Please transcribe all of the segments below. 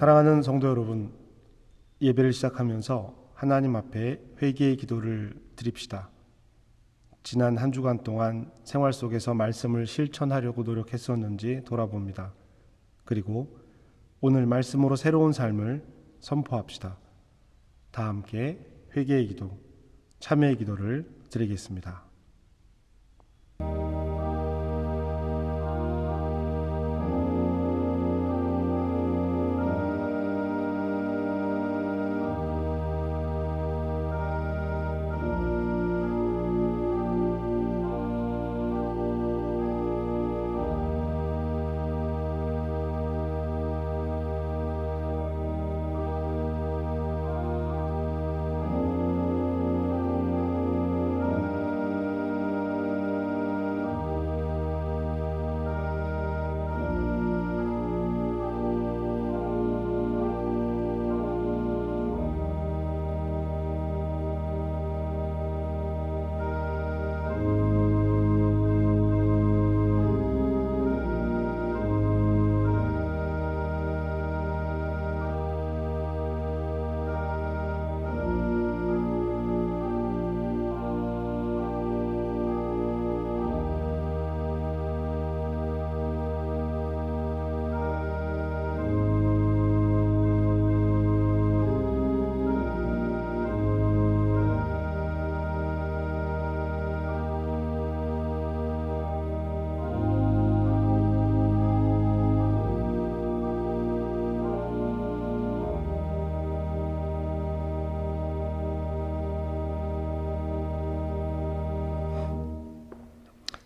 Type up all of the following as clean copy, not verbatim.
사랑하는 성도 여러분, 예배를 시작하면서 하나님 앞에 회개의 기도를 드립시다. 지난 한 주간 동안 생활 속에서 말씀을 실천하려고 노력했었는지 돌아봅니다. 그리고 오늘 말씀으로 새로운 삶을 선포합시다. 다 함께 회개의 기도, 참회의 기도를 드리겠습니다.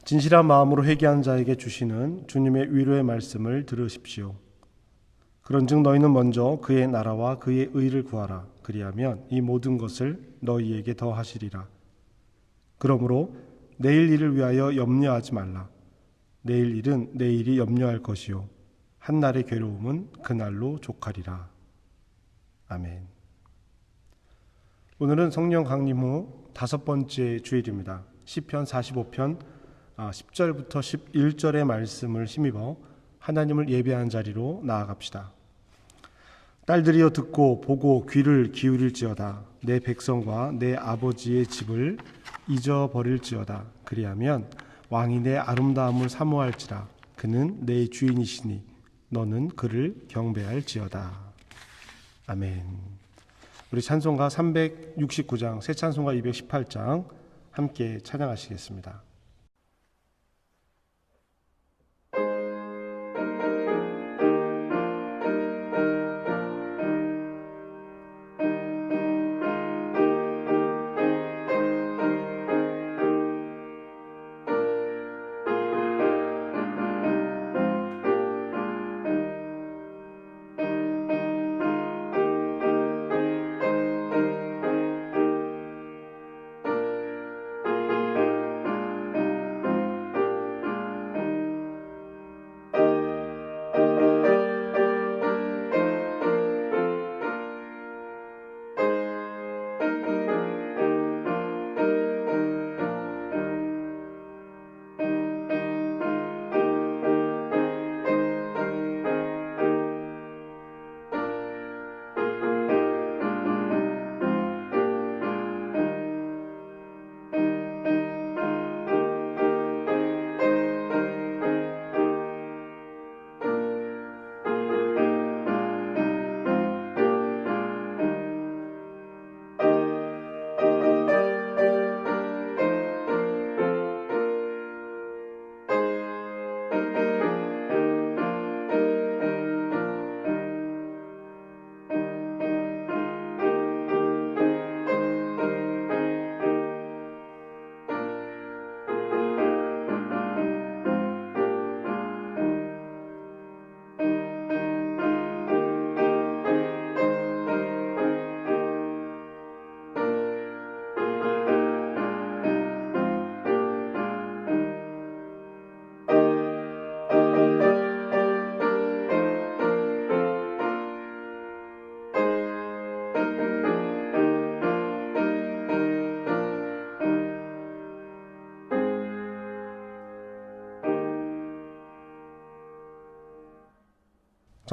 진실한 마음으로 회개한 자에게 주시는 주님의 위로의 말씀을 들으십시오. 그런즉 너희는 먼저 그의 나라와 그의 의를 구하라. 그리하면 이 모든 것을 너희에게 더하시리라. 그러므로 내일 일을 위하여 염려하지 말라. 내일 일은 내일이 염려할 것이요 한날의 괴로움은 그날로 족하리라. 아멘. 오늘은 성령 강림 후 5번째 주일입니다. 시편 45편 10절부터 11절의 말씀을 힘입어 하나님을 예배하는 자리로 나아갑시다. 딸들이여 듣고 보고 귀를 기울일지어다. 내 백성과 내 아버지의 집을 잊어버릴지어다. 그리하면 왕이 내 아름다움을 사모할지라. 그는 내 주인이시니 너는 그를 경배할지어다. 아멘. 우리 찬송가 369장, 새 찬송가 218장 함께 찬양하시겠습니다.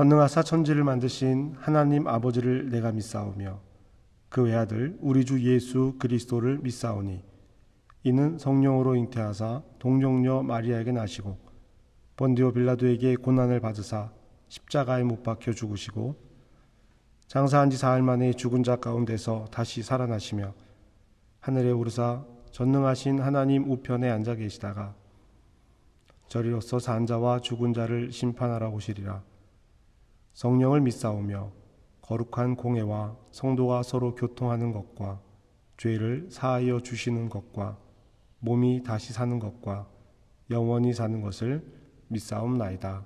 전능하사 천지를 만드신 하나님 아버지를 내가 믿사오며 그 외아들 우리 주 예수 그리스도를 믿사오니 이는 성령으로 잉태하사 동정녀 마리아에게 나시고 본디오 빌라도에게 고난을 받으사 십자가에 못 박혀 죽으시고 장사한 지 사흘 만에 죽은 자 가운데서 다시 살아나시며 하늘에 오르사 전능하신 하나님 우편에 앉아 계시다가 저리로서 산 자와 죽은 자를 심판하러 오시리라. 성령을 믿사오며 거룩한 공회와 성도가 서로 교통하는 것과 죄를 사하여 주시는 것과 몸이 다시 사는 것과 영원히 사는 것을 믿사옵나이다.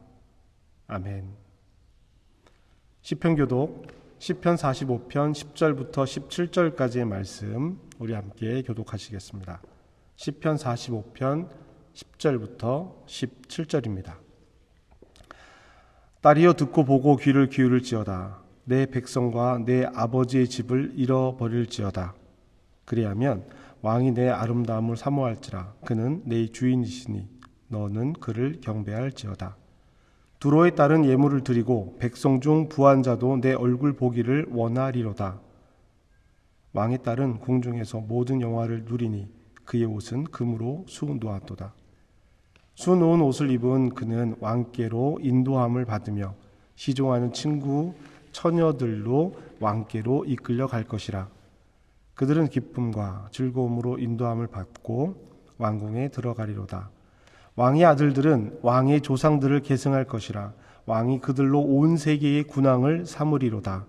아멘. 시편교독 시편 45편 10절부터 17절까지의 말씀 우리 함께 교독하시겠습니다. 시편 45편 10절부터 17절입니다. 딸이여 듣고 보고 귀를 기울일지어다. 내 백성과 내 아버지의 집을 잃어버릴지어다. 그리하면 왕이 내 아름다움을 사모할지라. 그는 내 주인이시니 너는 그를 경배할지어다. 두로에 따른 예물을 드리고 백성 중 부한 자도 내 얼굴 보기를 원하리로다. 왕의 딸은 궁중에서 모든 영화를 누리니 그의 옷은 금으로 수놓았도다. 수놓은 옷을 입은 그는 왕께로 인도함을 받으며 시종하는 친구 처녀들로 왕께로 이끌려 갈 것이라. 그들은 기쁨과 즐거움으로 인도함을 받고 왕궁에 들어가리로다. 왕의 아들들은 왕의 조상들을 계승할 것이라. 왕이 그들로 온 세계의 군왕을 삼으리로다.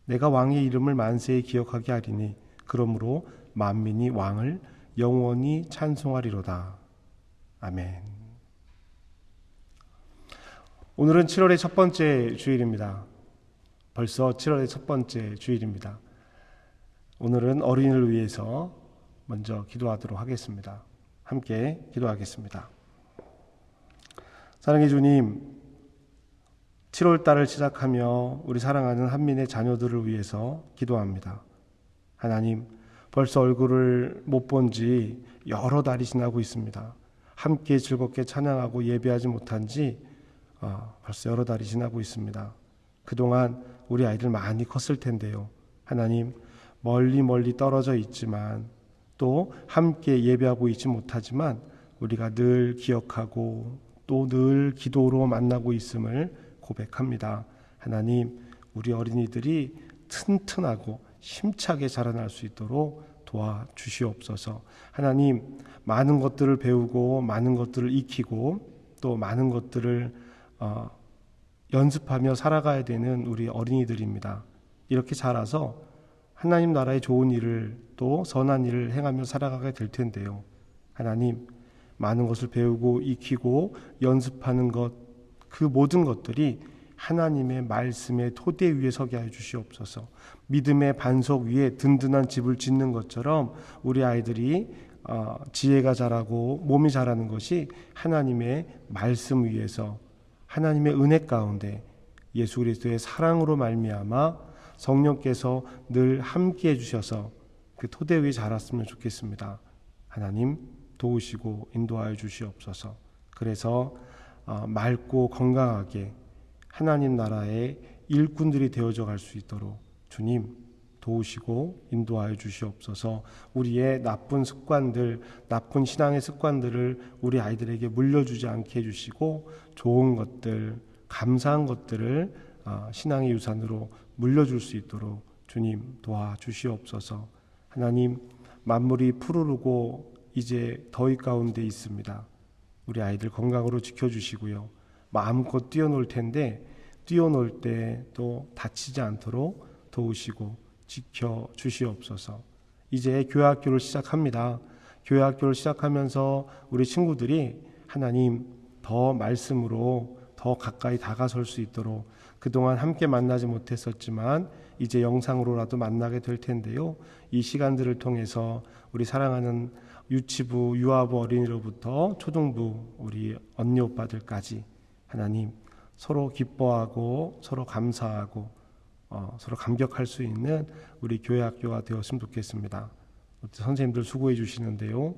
내가 왕의 이름을 만세에 기억하게 하리니 그러므로 만민이 왕을 영원히 찬송하리로다. 아멘. 오늘은 7월의 첫 번째 주일입니다. 벌써 7월의 첫 번째 주일입니다. 오늘은 어린이를 위해서 먼저 기도하도록 하겠습니다. 함께 기도하겠습니다. 사랑의 주님, 7월달을 시작하며 우리 사랑하는 한민의 자녀들을 위해서 기도합니다. 하나님, 벌써 얼굴을 못 본 지 여러 달이 지나고 있습니다. 함께 즐겁게 찬양하고 예배하지 못한 지 벌써 여러 달이 지나고 있습니다. 그동안 우리 아이들 많이 컸을 텐데요. 하나님, 멀리 떨어져 있지만 또 함께 예배하고 있지 못하지만 우리가 늘 기억하고 또 늘 기도로 만나고 있음을 고백합니다. 하나님, 우리 어린이들이 튼튼하고 힘차게 자라날 수 있도록 도와주시옵소서. 하나님, 많은 것들을 배우고 많은 것들을 익히고 또 많은 것들을 연습하며 살아가야 되는 우리 어린이들입니다. 이렇게 자라서 하나님 나라의 좋은 일을 또 선한 일을 행하며 살아가게 될 텐데요. 하나님, 많은 것을 배우고 익히고 연습하는 것, 그 모든 것들이 하나님의 말씀의 토대 위에 서게 하여 주시옵소서. 믿음의 반석 위에 든든한 집을 짓는 것처럼 우리 아이들이 지혜가 자라고 몸이 자라는 것이 하나님의 말씀 위에서 하나님의 은혜 가운데 예수 그리스도의 사랑으로 말미암아 성령께서 늘 함께해 주셔서 그 토대 위에 자랐으면 좋겠습니다. 하나님 도우시고 인도하여 주시옵소서. 그래서 맑고 건강하게 하나님 나라의 일꾼들이 되어져 갈 수 있도록 주님 도우시고 인도하여 주시옵소서. 우리의 나쁜 습관들, 나쁜 신앙의 습관들을 우리 아이들에게 물려주지 않게 해주시고 좋은 것들, 감사한 것들을 신앙의 유산으로 물려줄 수 있도록 주님 도와주시옵소서. 하나님, 만물이 푸르르고 이제 더위 가운데 있습니다. 우리 아이들 건강으로 지켜주시고요. 마음껏 뛰어놀 텐데 뛰어놀 때 또 다치지 않도록 도우시고 지켜주시옵소서. 이제 교회학교를 시작합니다. 교회학교를 시작하면서 우리 친구들이 하나님 더 말씀으로 더 가까이 다가설 수 있도록 그동안 함께 만나지 못했었지만 이제 영상으로라도 만나게 될 텐데요. 이 시간들을 통해서 우리 사랑하는 유치부, 유아부 어린이로부터 초등부 우리 언니 오빠들까지 하나님 서로 기뻐하고 서로 감사하고 서로 감격할 수 있는 우리 교회학교가 되었으면 좋겠습니다. 선생님들 수고해 주시는데요.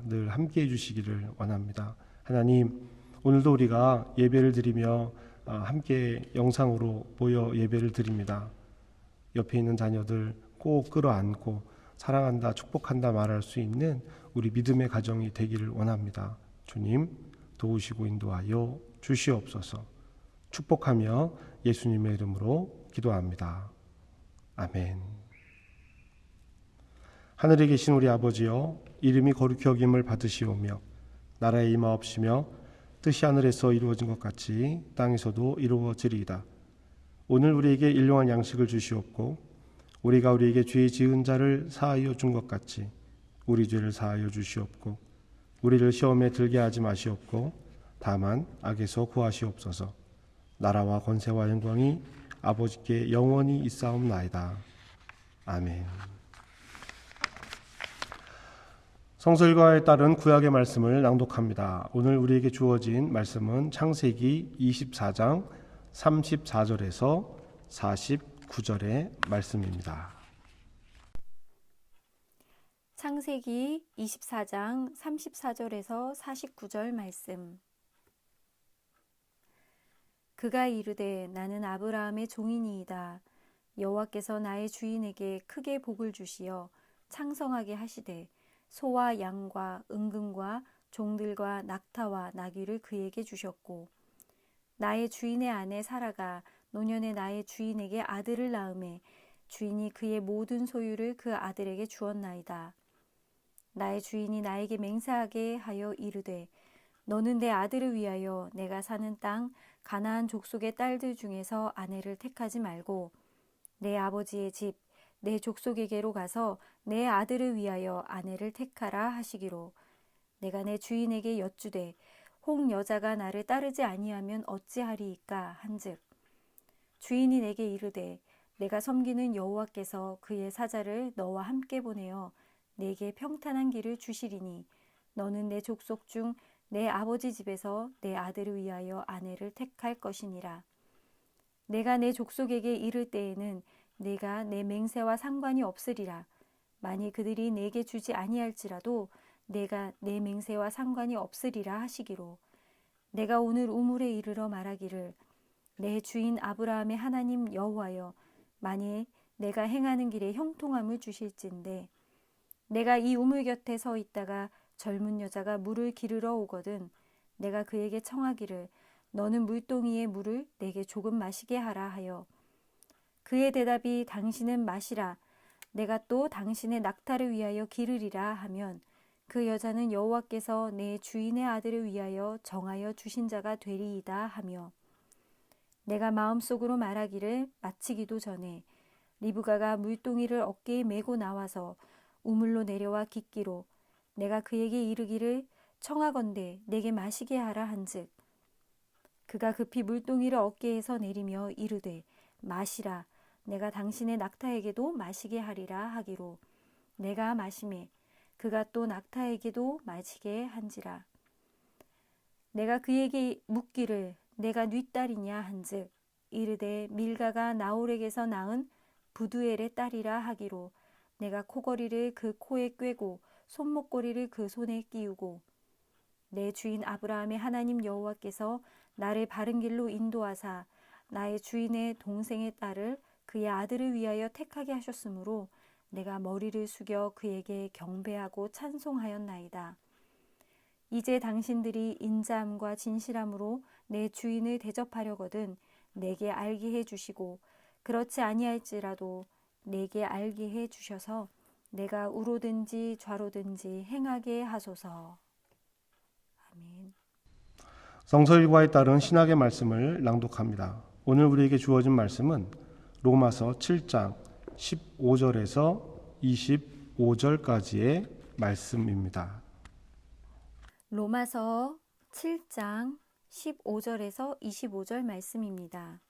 늘 함께해 주시기를 원합니다. 하나님, 오늘도 우리가 예배를 드리며 함께 영상으로 모여 예배를 드립니다. 옆에 있는 자녀들 꼭 끌어안고 사랑한다, 축복한다 말할 수 있는 우리 믿음의 가정이 되기를 원합니다. 주님 도우시고 인도하여 주시옵소서. 축복하며 예수님의 이름으로 기도합니다. 아멘. 하늘에 계신 우리 아버지여, 이름이 거룩히 여김을 받으시오며 나라에 임하옵시며 뜻이 하늘에서 이루어진 것 같이 땅에서도 이루어지리이다. 오늘 우리에게 일용할 양식을 주시옵고 우리가 우리에게 죄 지은 자를 사하여 준 것 같이 우리 죄를 사하여 주시옵고 우리를 시험에 들게 하지 마시옵고 다만 악에서 구하시옵소서. 나라와 권세와 영광이 아버지께 영원히 있사옵나이다. 아멘. 성서일과에 따른 구약의 말씀을 낭독합니다. 오늘 우리에게 주어진 말씀은 창세기 24장 34절에서 49절의 말씀입니다. 창세기 24장 34절에서 49절 말씀. 그가 이르되 나는 아브라함의 종이니이다. 여호와께서 나의 주인에게 크게 복을 주시어 창성하게 하시되 소와 양과 은금과 종들과 낙타와 나귀를 그에게 주셨고 나의 주인의 아내 사라가 노년에 나의 주인에게 아들을 낳음에 주인이 그의 모든 소유를 그 아들에게 주었나이다. 나의 주인이 나에게 맹세하게 하여 이르되 너는 내 아들을 위하여 내가 사는 땅 가나안 족속의 딸들 중에서 아내를 택하지 말고 내 아버지의 집 내 족속에게로 가서 내 아들을 위하여 아내를 택하라 하시기로 내가 내 주인에게 여쭈되 혹 여자가 나를 따르지 아니하면 어찌하리이까 한즉 주인이 내게 이르되 내가 섬기는 여호와께서 그의 사자를 너와 함께 보내어 내게 평탄한 길을 주시리니 너는 내 족속 중 내 아버지 집에서 내 아들을 위하여 아내를 택할 것이니라. 내가 내 족속에게 이를 때에는 내가 내 맹세와 상관이 없으리라. 만일 그들이 내게 주지 아니할지라도 내가 내 맹세와 상관이 없으리라 하시기로 내가 오늘 우물에 이르러 말하기를 내 주인 아브라함의 하나님 여호와여 만일 내가 행하는 길에 형통함을 주실진데 내가 이 우물 곁에 서 있다가 젊은 여자가 물을 기르러 오거든 내가 그에게 청하기를 너는 물동이의 물을 내게 조금 마시게 하라 하여 그의 대답이 당신은 마시라 내가 또 당신의 낙타를 위하여 기르리라 하면 그 여자는 여호와께서 내 주인의 아들을 위하여 정하여 주신 자가 되리이다 하며 내가 마음속으로 말하기를 마치기도 전에 리브가가 물동이를 어깨에 메고 나와서 우물로 내려와 깃기로 내가 그에게 이르기를 청하건대 내게 마시게 하라 한즉 그가 급히 물동이를 어깨에서 내리며 이르되 마시라 내가 당신의 낙타에게도 마시게 하리라 하기로 내가 마시매 그가 또 낙타에게도 마시게 한지라. 내가 그에게 묻기를 내가 네 딸이냐 한즉 이르되 밀가가 나홀에게서 낳은 부두엘의 딸이라 하기로 내가 코걸이를 그 코에 꿰고 손목고리를 그 손에 끼우고 내 주인 아브라함의 하나님 여호와께서 나를 바른 길로 인도하사 나의 주인의 동생의 딸을 그의 아들을 위하여 택하게 하셨으므로 내가 머리를 숙여 그에게 경배하고 찬송하였나이다. 이제 당신들이 인자함과 진실함으로 내 주인을 대접하려거든 내게 알게 해 주시고 그렇지 아니할지라도 내게 알게 해 주셔서 내가 우로든지 좌로든지 행하게 하소서. 아멘. 성서일과에 따른 신학의 말씀을 낭독합니다. 오늘 우리에게 주어진 말씀은 로마서 7장 15절에서 25절까지의 말씀입니다. 로마서 7장 15절에서 25절 말씀입니다.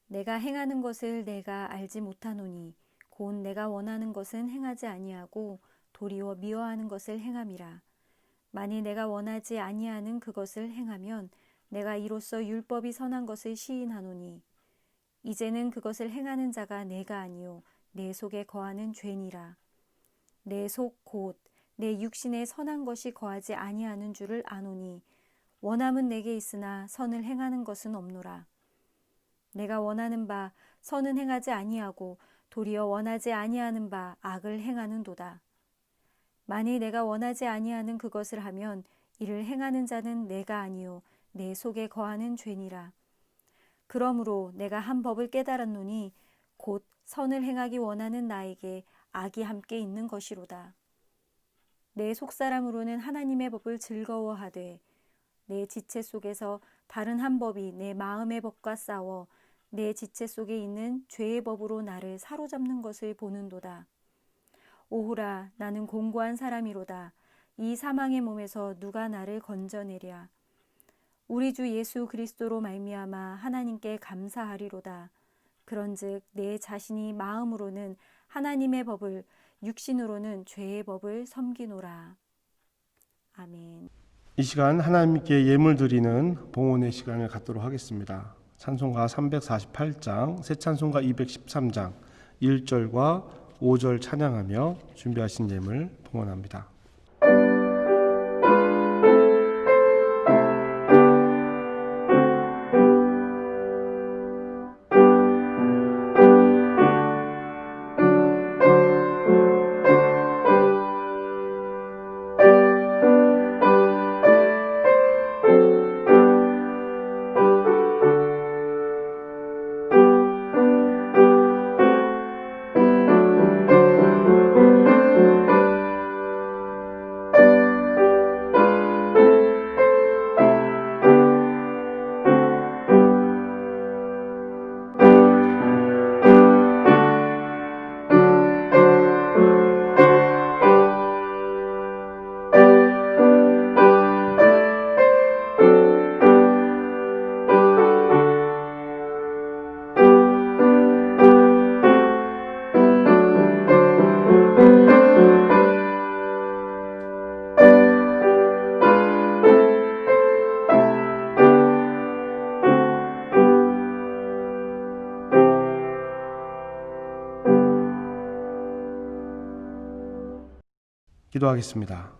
내가 행하는 것을 내가 알지 못하노니 곧 내가 원하는 것은 행하지 아니하고 도리어 미워하는 것을 행함이라. 만일 내가 원하지 아니하는 그것을 행하면 내가 이로써 율법이 선한 것을 시인하노니 이제는 그것을 행하는 자가 내가 아니요 내 속에 거하는 죄니라. 내 속 곧 내 육신에 선한 것이 거하지 아니하는 줄을 아노니 원함은 내게 있으나 선을 행하는 것은 없노라. 내가 원하는 바 선은 행하지 아니하고 도리어 원하지 아니하는 바 악을 행하는도다. 만일 내가 원하지 아니하는 그것을 하면 이를 행하는 자는 내가 아니요 내 속에 거하는 죄니라. 그러므로 내가 한 법을 깨달았노니 곧 선을 행하기 원하는 나에게 악이 함께 있는 것이로다. 내 속사람으로는 하나님의 법을 즐거워하되 내 지체 속에서 다른 한 법이 내 마음의 법과 싸워 내 지체 속에 있는 죄의 법으로 나를 사로잡는 것을 보는도다. 오호라, 나는 공고한 사람이로다. 이 사망의 몸에서 누가 나를 건져내랴. 우리 주 예수 그리스도로 말미암아 하나님께 감사하리로다. 그런즉 내 자신이 마음으로는 하나님의 법을, 육신으로는 죄의 법을 섬기노라. 아멘. 이 시간 하나님께 예물 드리는 봉헌의 시간을 갖도록 하겠습니다. 찬송가 348장, 새 찬송가 213장 1절과 5절 찬양하며 준비하신 예물 봉헌합니다. 기도하겠습니다.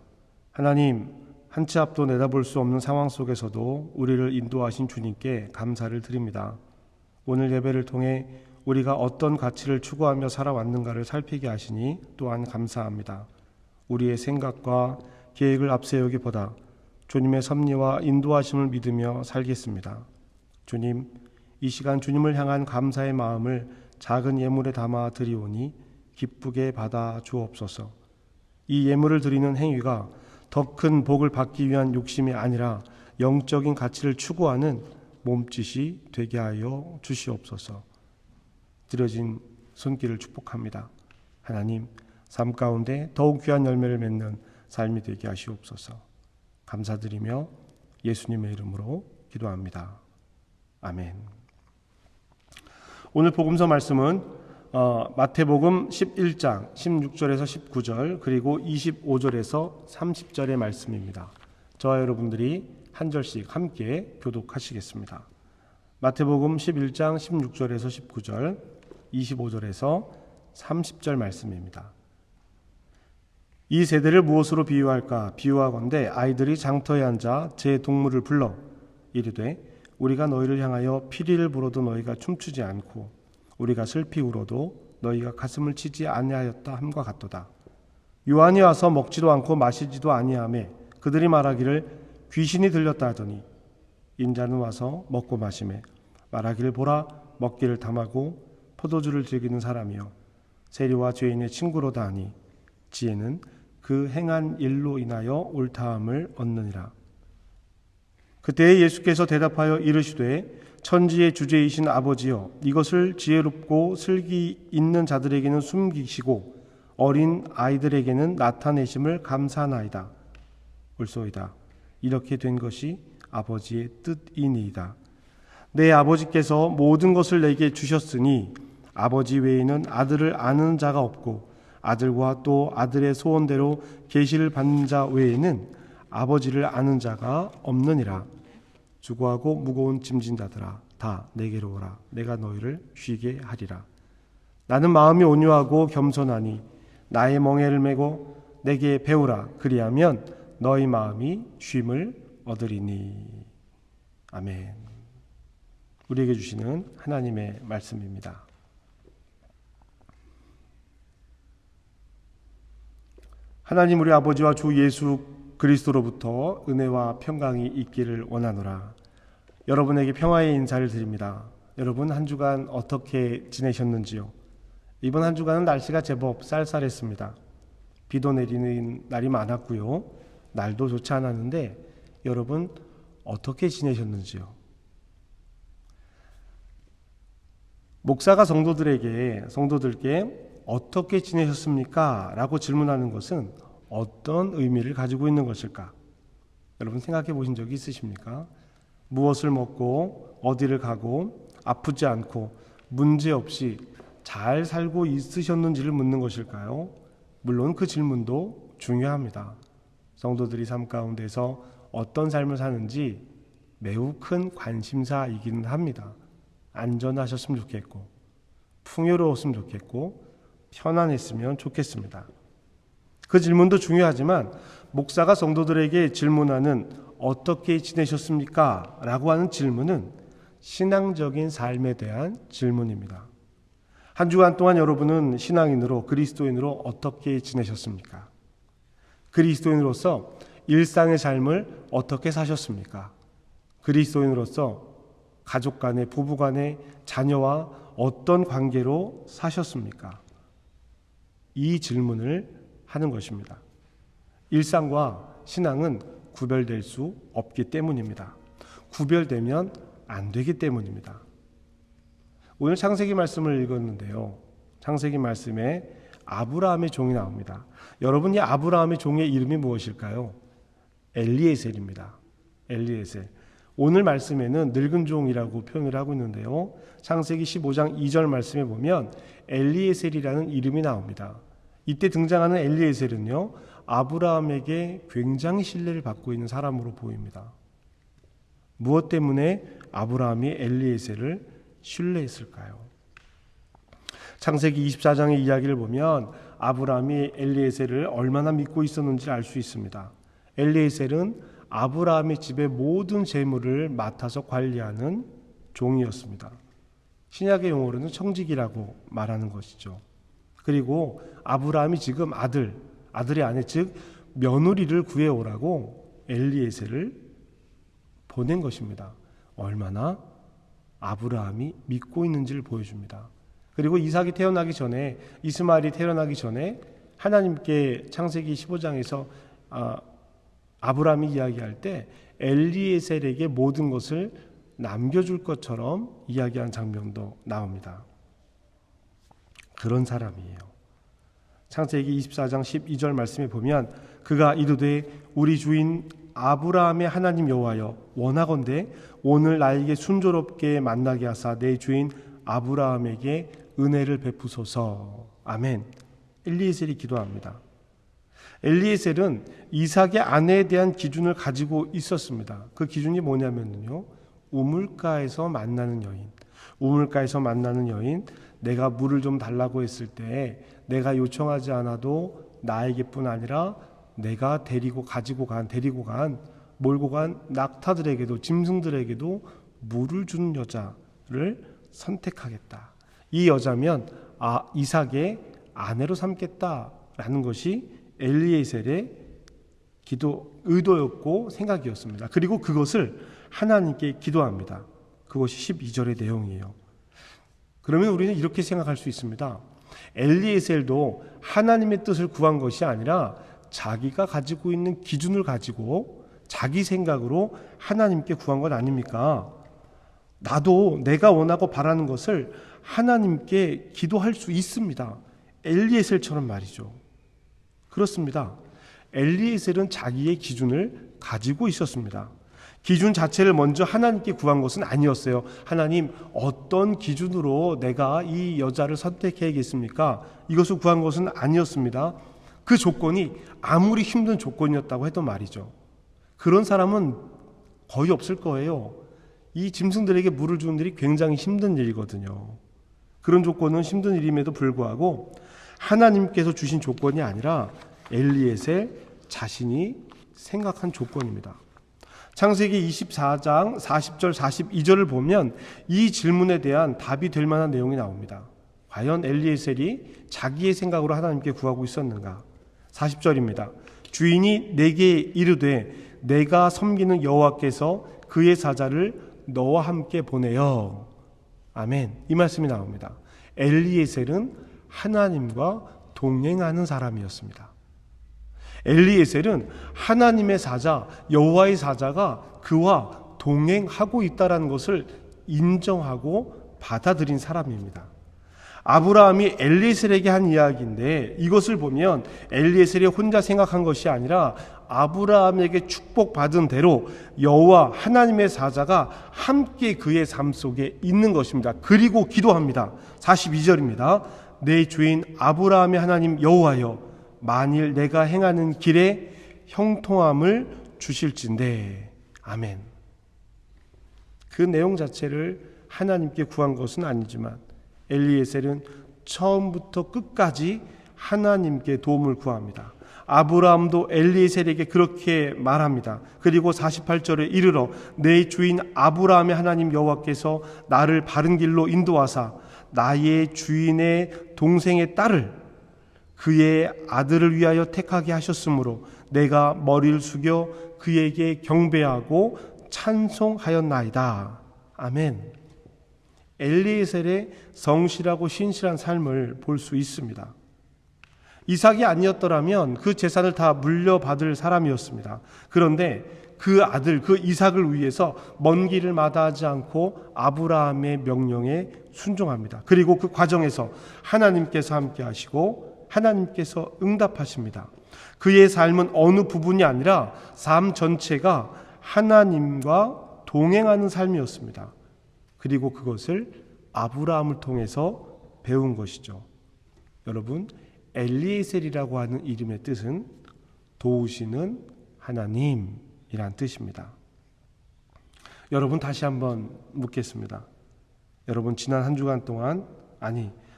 하나님, 한 치 앞도 내다볼 수 없는 상황 속에서도 우리를 인도하신 주님께 감사를 드립니다. 오늘 예배를 통해 우리가 어떤 가치를 추구하며 살아왔는가를 살피게 하시니 또한 감사합니다. 우리의 생각과 계획을 앞세우기보다 주님의 섭리와 인도하심을 믿으며 살겠습니다. 주님, 이 시간 주님을 향한 감사의 마음을 작은 예물에 담아 드리오니 기쁘게 받아 주옵소서. 이 예물을 드리는 행위가 더 큰 복을 받기 위한 욕심이 아니라 영적인 가치를 추구하는 몸짓이 되게 하여 주시옵소서. 드려진 손길을 축복합니다. 하나님, 삶 가운데 더욱 귀한 열매를 맺는 삶이 되게 하시옵소서. 감사드리며 예수님의 이름으로 기도합니다. 아멘. 오늘 복음서 말씀은 마태복음 11장 16절에서 19절 그리고 25절에서 30절의 말씀입니다. 저와 여러분들이 한 절씩 함께 교독하시겠습니다. 마태복음 11장 16절에서 19절, 25절에서 30절 말씀입니다. 이 세대를 무엇으로 비유할까? 비유하건대 아이들이 장터에 앉아 제 동물을 불러 이르되 우리가 너희를 향하여 피리를 불어도 너희가 춤추지 않고 우리가 슬피 울어도 너희가 가슴을 치지 아니하였다 함과 같도다. 요한이 와서 먹지도 않고 마시지도 아니하매 그들이 말하기를 귀신이 들렸다 하더니 인자는 와서 먹고 마시매 말하기를 보라 먹기를 탐하고 포도주를 즐기는 사람이여 세리와 죄인의 친구로다 하니 지혜는 그 행한 일로 인하여 옳다함을 얻느니라. 그때 예수께서 대답하여 이르시되 천지의 주제이신 아버지여 이것을 지혜롭고 슬기 있는 자들에게는 숨기시고 어린 아이들에게는 나타내심을 감사하나이다. 옳소이다. 이렇게 된 것이 아버지의 뜻이니이다. 내 아버지께서 모든 것을 내게 주셨으니 아버지 외에는 아들을 아는 자가 없고 아들과 또 아들의 소원대로 계시를 받는 자 외에는 아버지를 아는 자가 없느니라. 수고하고 무거운 짐진 자들아 다 내게로 오라. 내가 너희를 쉬게 하리라. 나는 마음이 온유하고 겸손하니 나의 멍에를 메고 내게 배우라. 그리하면 너희 마음이 쉼을 얻으리니. 아멘. 우리에게 주시는 하나님의 말씀입니다. 하나님 우리 아버지와 주 예수 그리스도로부터 은혜와 평강이 있기를 원하노라. 여러분에게 평화의 인사를 드립니다. 여러분 한 주간 어떻게 지내셨는지요? 이번 한 주간은 날씨가 제법 쌀쌀했습니다. 비도 내리는 날이 많았고요. 날도 좋지 않았는데 여러분 어떻게 지내셨는지요? 목사가 성도들께 어떻게 지내셨습니까? 라고 질문하는 것은 어떤 의미를 가지고 있는 것일까? 여러분 생각해 보신 적이 있으십니까? 무엇을 먹고 어디를 가고 아프지 않고 문제 없이 잘 살고 있으셨는지를 묻는 것일까요? 물론 그 질문도 중요합니다. 성도들이 삶 가운데서 어떤 삶을 사는지 매우 큰 관심사이기는 합니다. 안전하셨으면 좋겠고 풍요로웠으면 좋겠고 편안했으면 좋겠습니다. 그 질문도 중요하지만 목사가 성도들에게 질문하는 어떻게 지내셨습니까? 라고 하는 질문은 신앙적인 삶에 대한 질문입니다. 한 주간 동안 여러분은 신앙인으로 그리스도인으로 어떻게 지내셨습니까? 그리스도인으로서 일상의 삶을 어떻게 사셨습니까? 그리스도인으로서 가족 간에 부부 간에 자녀와 어떤 관계로 사셨습니까? 이 질문을 하는 것입니다. 일상과 신앙은 구별될 수 없기 때문입니다. 구별되면 안 되기 때문입니다. 오늘 창세기 말씀을 읽었는데요. 창세기 말씀에 아브라함의 종이 나옵니다. 여러분 이 아브라함의 종의 이름이 무엇일까요? 엘리에셀입니다. 엘리에셀. 오늘 말씀에는 늙은 종이라고 표현을 하고 있는데요. 창세기 15장 2절 말씀에 보면 엘리에셀이라는 이름이 나옵니다. 이때 등장하는 엘리에셀은요, 아브라함에게 굉장히 신뢰를 받고 있는 사람으로 보입니다. 무엇 때문에 아브라함이 엘리에셀을 신뢰했을까요? 창세기 24장의 이야기를 보면 아브라함이 엘리에셀을 얼마나 믿고 있었는지 알 수 있습니다. 엘리에셀은 아브라함의 집의 모든 재물을 맡아서 관리하는 종이었습니다. 신약의 용어로는 청직이라고 말하는 것이죠. 그리고 아브라함이 지금 아들의 아내 즉 며느리를 구해오라고 엘리에셀을 보낸 것입니다. 얼마나 아브라함이 믿고 있는지를 보여줍니다. 그리고 이삭이 태어나기 전에 이스마엘이 태어나기 전에 하나님께 창세기 15장에서 아브라함이 이야기할 때 엘리에셀에게 모든 것을 남겨줄 것처럼 이야기한 장면도 나옵니다. 그런 사람이에요. 창세기 24장 12절 말씀에 보면 그가 이르되 우리 주인 아브라함의 하나님 여호와여 원하건대 오늘 나에게 순조롭게 만나게 하사 내 주인 아브라함에게 은혜를 베푸소서. 아멘. 엘리에셀이 기도합니다. 엘리에셀은 이삭의 아내에 대한 기준을 가지고 있었습니다. 그 기준이 뭐냐면요, 우물가에서 만나는 여인. 우물가에서 만나는 여인, 내가 물을 좀 달라고 했을 때 내가 요청하지 않아도 나에게뿐 아니라 내가 데리고 간 몰고 간 낙타들에게도 짐승들에게도 물을 주는 여자를 선택하겠다. 이 여자면 이삭의 아내로 삼겠다라는 것이 엘리에셀의 기도 의도였고 생각이었습니다. 그리고 그것을 하나님께 기도합니다. 그것이 12절의 내용이에요. 그러면 우리는 이렇게 생각할 수 있습니다. 엘리에셀도 하나님의 뜻을 구한 것이 아니라 자기가 가지고 있는 기준을 가지고 자기 생각으로 하나님께 구한 것 아닙니까? 나도 내가 원하고 바라는 것을 하나님께 기도할 수 있습니다. 엘리에셀처럼 말이죠. 그렇습니다. 엘리에셀은 자기의 기준을 가지고 있었습니다. 기준 자체를 먼저 하나님께 구한 것은 아니었어요. 하나님, 어떤 기준으로 내가 이 여자를 선택해야겠습니까? 이것을 구한 것은 아니었습니다. 그 조건이 아무리 힘든 조건이었다고 해도 말이죠. 그런 사람은 거의 없을 거예요. 이 짐승들에게 물을 주는 일이 굉장히 힘든 일이거든요. 그런 조건은 힘든 일임에도 불구하고 하나님께서 주신 조건이 아니라 엘리에셀 자신이 생각한 조건입니다. 창세기 24장 40절 42절을 보면 이 질문에 대한 답이 될 만한 내용이 나옵니다. 과연 엘리에셀이 자기의 생각으로 하나님께 구하고 있었는가? 40절입니다. 주인이 내게 이르되 내가 섬기는 여호와께서 그의 사자를 너와 함께 보내어. 아멘. 이 말씀이 나옵니다. 엘리에셀은 하나님과 동행하는 사람이었습니다. 엘리에셀은 하나님의 사자, 여호와의 사자가 그와 동행하고 있다는 것을 인정하고 받아들인 사람입니다. 아브라함이 엘리에셀에게 한 이야기인데 이것을 보면 엘리에셀이 혼자 생각한 것이 아니라 아브라함에게 축복받은 대로 여호와 하나님의 사자가 함께 그의 삶 속에 있는 것입니다. 그리고 기도합니다. 42절입니다. 내 주인 아브라함의 하나님 여호와여, 만일 내가 행하는 길에 형통함을 주실진대. 아멘. 그 내용 자체를 하나님께 구한 것은 아니지만 엘리에셀은 처음부터 끝까지 하나님께 도움을 구합니다. 아브라함도 엘리에셀에게 그렇게 말합니다. 그리고 48절에 이르러 내 주인 아브라함의 하나님 여호와께서 나를 바른 길로 인도하사 나의 주인의 동생의 딸을 그의 아들을 위하여 택하게 하셨으므로 내가 머리를 숙여 그에게 경배하고 찬송하였나이다. 아멘. 엘리에셀의 성실하고 신실한 삶을 볼 수 있습니다. 이삭이 아니었더라면 그 재산을 다 물려받을 사람이었습니다. 그런데 그 아들, 그 이삭을 위해서 먼 길을 마다하지 않고 아브라함의 명령에 순종합니다. 그리고 그 과정에서 하나님께서 함께 하시고 하나님께서 응답하십니다. 그의 삶은 어느 부분이 아니라 삶 전체가 하나님과 동행하는 삶이었습니다. 그리고 그것을 아브라함을 통해서 배운 것이죠. 여러분, 엘리에셀이라고 하는 이름의 뜻은 도우시는 하나님이란 뜻입니다. 여러분, 다시 한번 묻겠습니다. 여러분, 지난 한 주간 동안,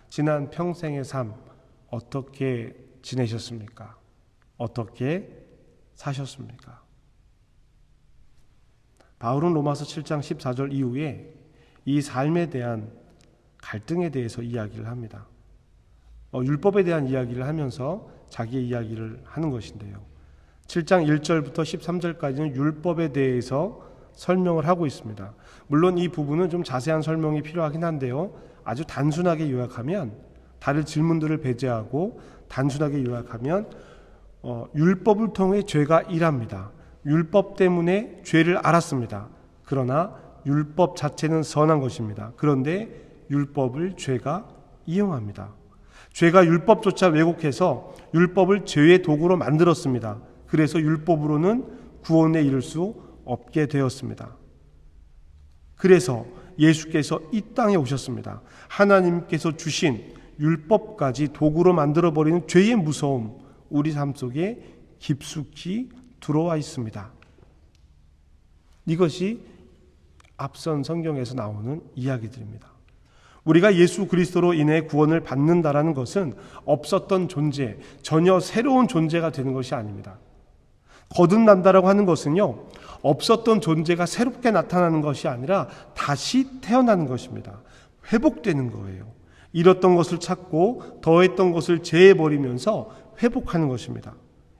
지난 평생의 삶 어떻게 지내셨습니까? 어떻게 사셨습니까? 바울은 로마서 7장 14절 이후에 이 삶에 대한 갈등에 대해서 이야기를 합니다. 율법에 대한 이야기를 하면서 자기의 이야기를 하는 것인데요. 7장 1절부터 13절까지는 율법에 대해서 설명을 하고 있습니다. 물론 이 부분은 좀 자세한 설명이 필요하긴 한데요. 아주 단순하게 요약하면, 다른 질문들을 배제하고 단순하게 요약하면 율법을 통해 죄가 일합니다. 율법 때문에 죄를 알았습니다. 그러나 율법 자체는 선한 것입니다. 그런데 율법을 죄가 이용합니다. 죄가 율법조차 왜곡해서 율법을 죄의 도구로 만들었습니다. 그래서 율법으로는 구원에 이를 수 없게 되었습니다. 그래서 예수께서 이 땅에 오셨습니다. 하나님께서 주신 율법까지 도구로 만들어버리는 죄의 무서움, 우리 삶 속에 깊숙이 들어와 있습니다. 이것이 앞선 성경에서 나오는 이야기들입니다. 우리가 예수 그리스도로 인해 구원을 받는다라는 것은 없었던 존재, 전혀 새로운 존재가 되는 것이 아닙니다. 거듭난다라고 하는 것은요, 없었던 존재가 새롭게 나타나는 것이 아니라 다시 태어나는 것입니다. 회복되는 거예요. 잃었던 것을 찾고 더했던 것을 제해버리면서 회복하는 것입니다.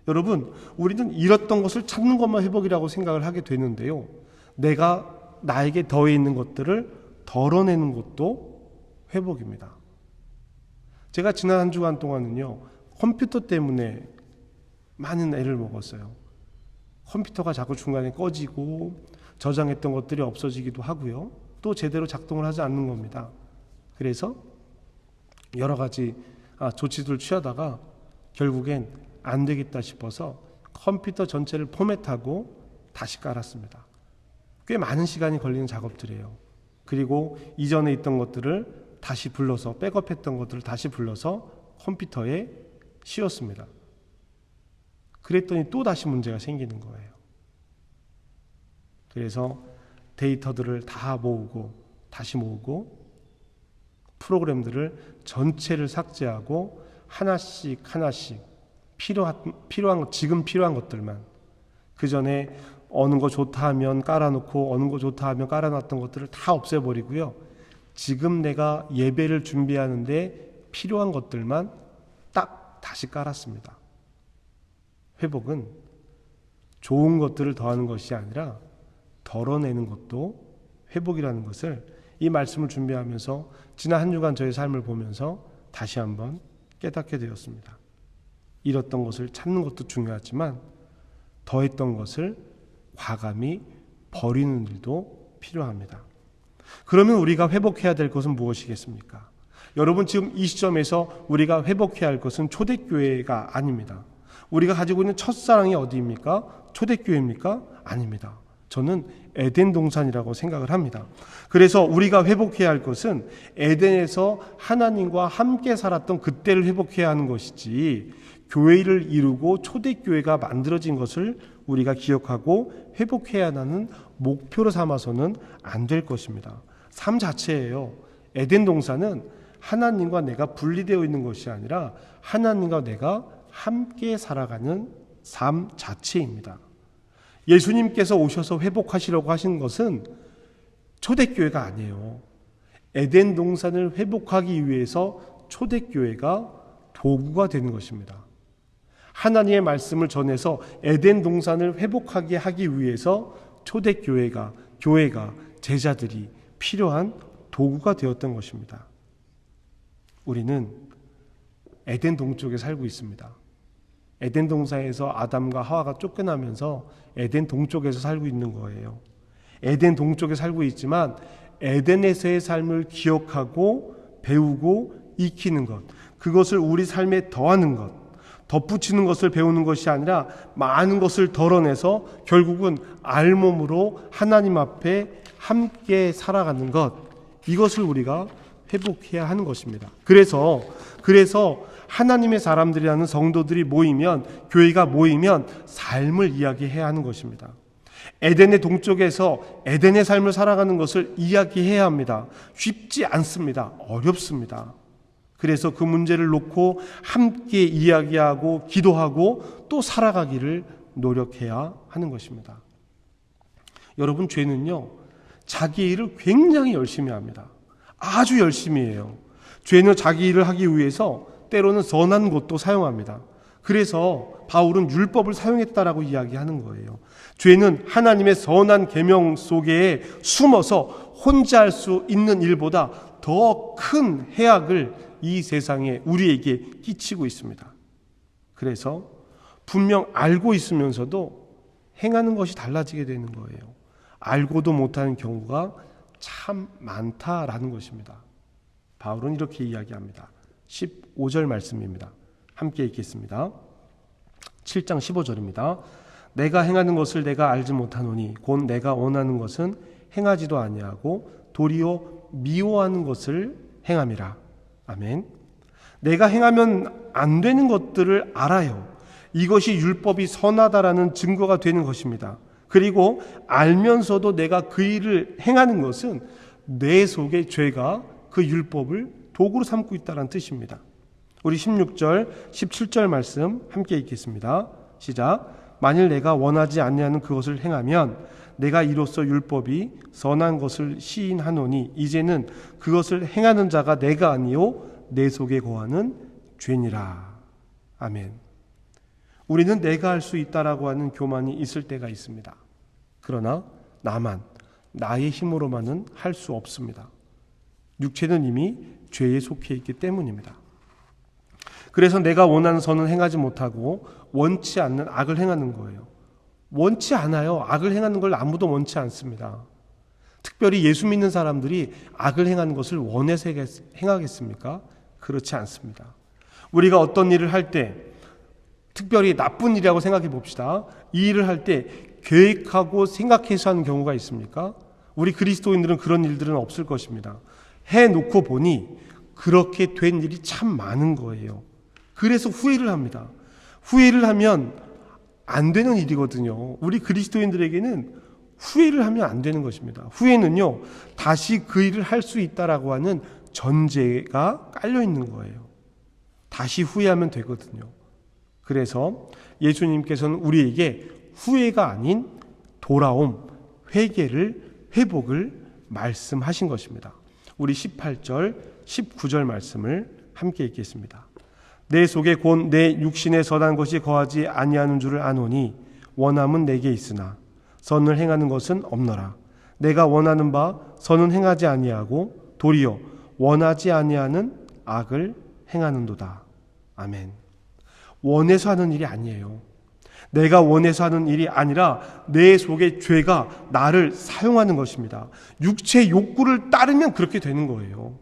여러분, 우리는 잃었던 것을 찾는 것만 회복이라고 생각을 하게 되는데요, 내가 나에게 더해 있는 것들을 덜어내는 것도 회복입니다. 제가 지난 한 주간 동안은요, 컴퓨터 때문에 많은 애를 먹었어요. 컴퓨터가 자꾸 중간에 꺼지고 저장했던 것들이 없어지기도 하고요, 또 제대로 작동을 하지 않는 겁니다. 그래서 여러 가지 조치들을 취하다가 결국엔 안 되겠다 싶어서 컴퓨터 전체를 포맷하고 다시 깔았습니다. 꽤 많은 시간이 걸리는 작업들이에요. 그리고 이전에 있던 것들을 다시 불러서, 백업했던 것들을 다시 불러서 컴퓨터에 씌웠습니다. 그랬더니 또 다시 문제가 생기는 거예요. 그래서 데이터들을 다 모으고 다시 모으고 프로그램들을 전체를 삭제하고 하나씩 하나씩 지금 필요한 것들만, 그 전에 어느 거 좋다 하면 깔아놓고 어느 거 좋다 하면 깔아놨던 것들을 다 없애버리고요. 지금 내가 예배를 준비하는데 필요한 것들만 딱 다시 깔았습니다. 회복은 좋은 것들을 더하는 것이 아니라 덜어내는 것도 회복이라는 것을 이 말씀을 준비하면서 지난 한 주간 저의 삶을 보면서 다시 한번 깨닫게 되었습니다. 잃었던 것을 찾는 것도 중요하지만 더했던 것을 과감히 버리는 일도 필요합니다. 그러면 우리가 회복해야 될 것은 무엇이겠습니까? 여러분, 지금 이 시점에서 우리가 회복해야 할 것은 초대교회가 아닙니다. 우리가 가지고 있는 첫사랑이 어디입니까? 초대교회입니까? 아닙니다. 저는 에덴 동산이라고 생각을 합니다. 그래서 우리가 회복해야 할 것은 에덴에서 하나님과 함께 살았던 그때를 회복해야 하는 것이지, 교회를 이루고 초대교회가 만들어진 것을 우리가 기억하고 회복해야 하는 목표로 삼아서는 안 될 것입니다. 삶 자체예요. 에덴 동산은 하나님과 내가 분리되어 있는 것이 아니라 하나님과 내가 함께 살아가는 삶 자체입니다. 예수님께서 오셔서 회복하시려고 하신 것은 초대교회가 아니에요. 에덴 동산을 회복하기 위해서 초대교회가 도구가 되는 것입니다. 하나님의 말씀을 전해서 에덴 동산을 회복하게 하기 위해서 초대교회가, 교회가, 제자들이 필요한 도구가 되었던 것입니다. 우리는 에덴 동쪽에 살고 있습니다. 에덴 동산에서 아담과 하와가 쫓겨나면서 에덴 동쪽에서 살고 있는 거예요. 에덴 동쪽에 살고 있지만 에덴에서의 삶을 기억하고 배우고 익히는 것, 그것을 우리 삶에 더하는 것, 덧붙이는 것을 배우는 것이 아니라 많은 것을 덜어내서 결국은 알몸으로 하나님 앞에 함께 살아가는 것, 이것을 우리가 회복해야 하는 것입니다. 그래서 하나님의 사람들이라는 성도들이 모이면, 교회가 모이면 삶을 이야기해야 하는 것입니다. 에덴의 동쪽에서 에덴의 삶을 살아가는 것을 이야기해야 합니다. 쉽지 않습니다. 어렵습니다. 그래서 그 문제를 놓고 함께 이야기하고 기도하고 또 살아가기를 노력해야 하는 것입니다. 여러분, 죄는요, 자기 일을 굉장히 열심히 합니다. 아주 열심히 해요. 죄는 자기 일을 하기 위해서 때로는 선한 것도 사용합니다. 그래서 바울은 율법을 사용했다라고 이야기하는 거예요. 죄는 하나님의 선한 계명 속에 숨어서 혼자 할 수 있는 일보다 더 큰 해악을 이 세상에 우리에게 끼치고 있습니다. 그래서 분명 알고 있으면서도 행하는 것이 달라지게 되는 거예요. 알고도 못하는 경우가 참 많다라는 것입니다. 바울은 이렇게 이야기합니다. 15절 말씀입니다. 함께 읽겠습니다. 7장 15절입니다. 내가 행하는 것을 내가 알지 못하노니 곧 내가 원하는 것은 행하지도 아니하고 도리어 미워하는 것을 행함이라. 아멘. 내가 행하면 안 되는 것들을 알아요. 이것이 율법이 선하다라는 증거가 되는 것입니다. 그리고 알면서도 내가 그 일을 행하는 것은 내 속에 죄가 그 율법을 도구로 삼고 있다는 뜻입니다. 우리 16절, 17절 말씀 함께 읽겠습니다. 시작. 만일 내가 원하지 아니하는 그것을 행하면 내가 이로써 율법이 선한 것을 시인하노니 이제는 그것을 행하는 자가 내가 아니요 내 속에 거하는 죄니라. 아멘. 우리는 내가 할 수 있다라고 하는 교만이 있을 때가 있습니다. 그러나 나의 힘으로만은 할 수 없습니다. 육체는 이미 죄에 속해 있기 때문입니다. 그래서 내가 원하는 선은 행하지 못하고 원치 않는 악을 행하는 거예요. 원치 않아요. 악을 행하는 걸 아무도 원치 않습니다. 특별히 예수 믿는 사람들이 악을 행하는 것을 원해서 행하겠습니까? 그렇지 않습니다. 우리가 어떤 일을 할 때, 특별히 나쁜 일이라고 생각해 봅시다. 이 일을 할 때 계획하고 생각해서 하는 경우가 있습니까? 우리 그리스도인들은 그런 일들은 없을 것입니다. 해놓고 보니 그렇게 된 일이 참 많은 거예요. 그래서 후회를 합니다. 후회를 하면 안 되는 일이거든요. 우리 그리스도인들에게는 후회를 하면 안 되는 것입니다. 후회는요, 다시 그 일을 할 수 있다라고 하는 전제가 깔려 있는 거예요. 다시 후회하면 되거든요. 그래서 예수님께서는 우리에게 후회가 아닌 돌아옴, 회개를, 회복을 말씀하신 것입니다. 우리 18절, 19절 말씀을 함께 읽겠습니다. 내 속에 곧 내 육신에 선한 것이 거하지 아니하는 줄을 아노니 원함은 내게 있으나 선을 행하는 것은 없노라. 내가 원하는 바 선은 행하지 아니하고 도리어 원하지 아니하는 악을 행하는도다. 아멘. 원해서 하는 일이 아니에요. 내가 원해서 하는 일이 아니라 내 속의 죄가 나를 사용하는 것입니다. 육체의 욕구를 따르면 그렇게 되는 거예요.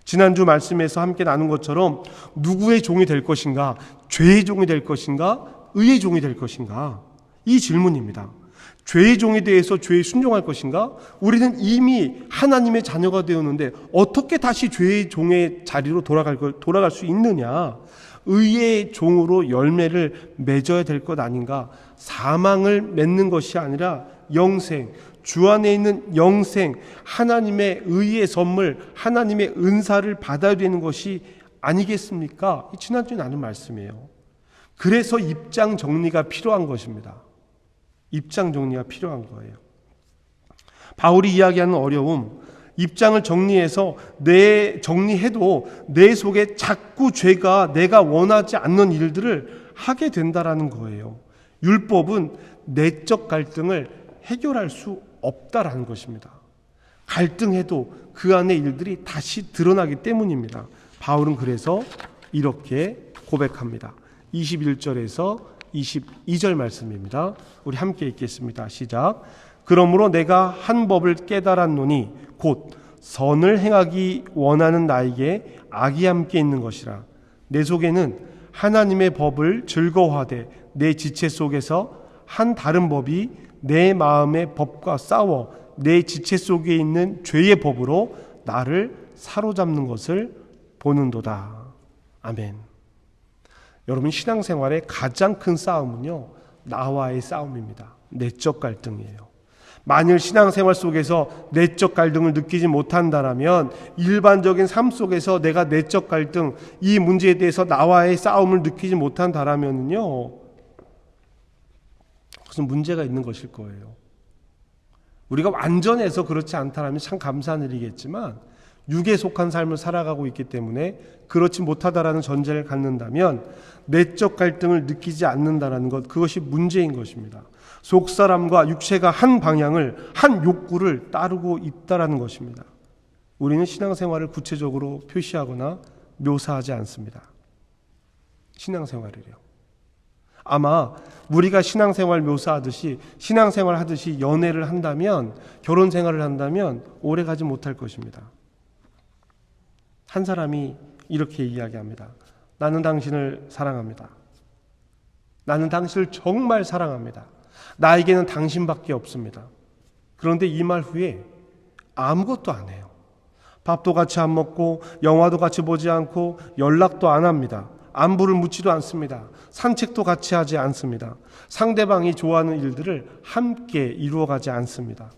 지난주 말씀에서 함께 나눈 것처럼 누구의 종이 될 것인가? 죄의 종이 될 것인가? 의의 종이 될 것인가? 이 질문입니다. 죄의 종에 대해서 죄에 순종할 것인가? 우리는 이미 하나님의 자녀가 되었는데 어떻게 다시 죄의 종의 자리로 돌아갈 수 있느냐? 의의 종으로 열매를 맺어야 될 것 아닌가? 사망을 맺는 것이 아니라 영생, 주 안에 있는 영생, 하나님의 의의 선물, 하나님의 은사를 받아야 되는 것이 아니겠습니까? 지난주에 나눈 말씀이에요. 그래서 입장 정리가 필요한 것입니다. 입장 정리가 필요한 거예요. 바울이 이야기하는 어려움, 입장을 정리해서 정리해도 내 속에 자꾸 죄가 내가 원하지 않는 일들을 하게 된다라는 거예요. 율법은 내적 갈등을 해결할 수 없다라는 것입니다. 갈등해도 그 안의 일들이 다시 드러나기 때문입니다. 바울은 그래서 이렇게 고백합니다. 21절에서 22절 말씀입니다. 우리 함께 읽겠습니다. 시작. 그러므로 내가 한 법을 깨달았노니 곧 선을 행하기 원하는 나에게 악이 함께 있는 것이라. 내 속에는 하나님의 법을 즐거워하되 내 지체 속에서 한 다른 법이 내 마음의 법과 싸워 내 지체 속에 있는 죄의 법으로 나를 사로잡는 것을 보는도다. 아멘. 여러분, 신앙생활의 가장 큰 싸움은요, 나와의 싸움입니다. 내적 갈등이에요. 만일 신앙생활 속에서 내적 갈등을 느끼지 못한다면, 일반적인 삶 속에서 내가 내적 갈등, 이 문제에 대해서 나와의 싸움을 느끼지 못한다면요, 무슨 문제가 있는 것일 거예요. 우리가 완전해서 그렇지 않다면 참 감사한 일이겠지만, 육에 속한 삶을 살아가고 있기 때문에 그렇지 못하다라는 전제를 갖는다면 내적 갈등을 느끼지 않는다라는 것, 그것이 문제인 것입니다. 속사람과 육체가 한 방향을, 한 욕구를 따르고 있다라는 것입니다. 우리는 신앙생활을 구체적으로 표시하거나 묘사하지 않습니다. 신앙생활을요. 아마 우리가 신앙생활 묘사하듯이, 신앙생활 하듯이 연애를 한다면, 결혼 생활을 한다면 오래 가지 못할 것입니다. 한 사람이 이렇게 이야기합니다. 나는 당신을 사랑합니다. 나는 당신을 정말 사랑합니다. 나에게는 당신밖에 없습니다. 그런데 이 말 후에 아무것도 안 해요. 밥도 같이 안 먹고 영화도 같이 보지 않고 연락도 안 합니다. 안부를 묻지도 않습니다. 산책도 같이 하지 않습니다. 상대방이 좋아하는 일들을 함께 이루어가지 않습니다.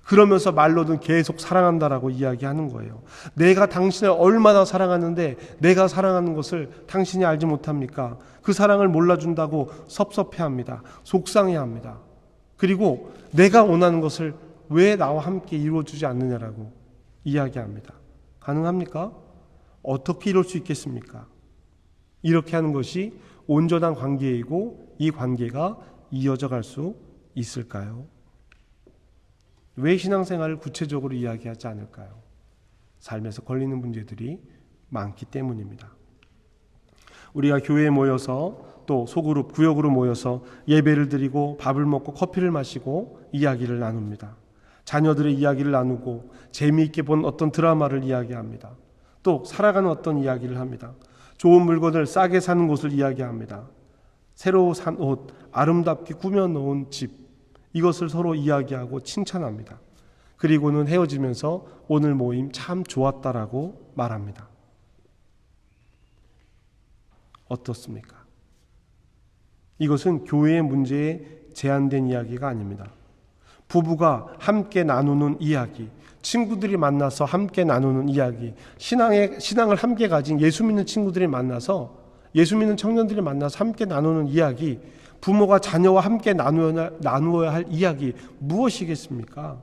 그러면서 말로는 계속 사랑한다라고 이야기하는 거예요. 내가 당신을 얼마나 사랑하는데 내가 사랑하는 것을 당신이 알지 못합니까? 그 사랑을 몰라준다고 섭섭해합니다. 속상해합니다. 그리고 내가 원하는 것을 왜 나와 함께 이루어주지 않느냐라고 이야기합니다. 가능합니까? 어떻게 이룰 수 있겠습니까? 이렇게 하는 것이 온전한 관계이고 이 관계가 이어져 갈 수 있을까요? 왜 신앙생활을 구체적으로 이야기하지 않을까요? 삶에서 걸리는 문제들이 많기 때문입니다. 우리가 교회에 모여서 또 소그룹, 구역으로 모여서 예배를 드리고 밥을 먹고 커피를 마시고 이야기를 나눕니다. 자녀들의 이야기를 나누고 재미있게 본 어떤 드라마를 이야기합니다. 또 살아가는 어떤 이야기를 합니다. 좋은 물건을 싸게 사는 곳을 이야기합니다. 새로 산 옷, 아름답게 꾸며놓은 집, 이것을 서로 이야기하고 칭찬합니다. 그리고는 헤어지면서 오늘 모임 참 좋았다라고 말합니다. 어떻습니까? 이것은 교회의 문제에 제한된 이야기가 아닙니다. 부부가 함께 나누는 이야기, 친구들이 만나서 함께 나누는 이야기, 신앙을 함께 가진 예수 믿는 친구들이 만나서, 예수 믿는 청년들이 만나서 함께 나누는 이야기, 부모가 자녀와 함께 나누어야 할 이야기 무엇이겠습니까?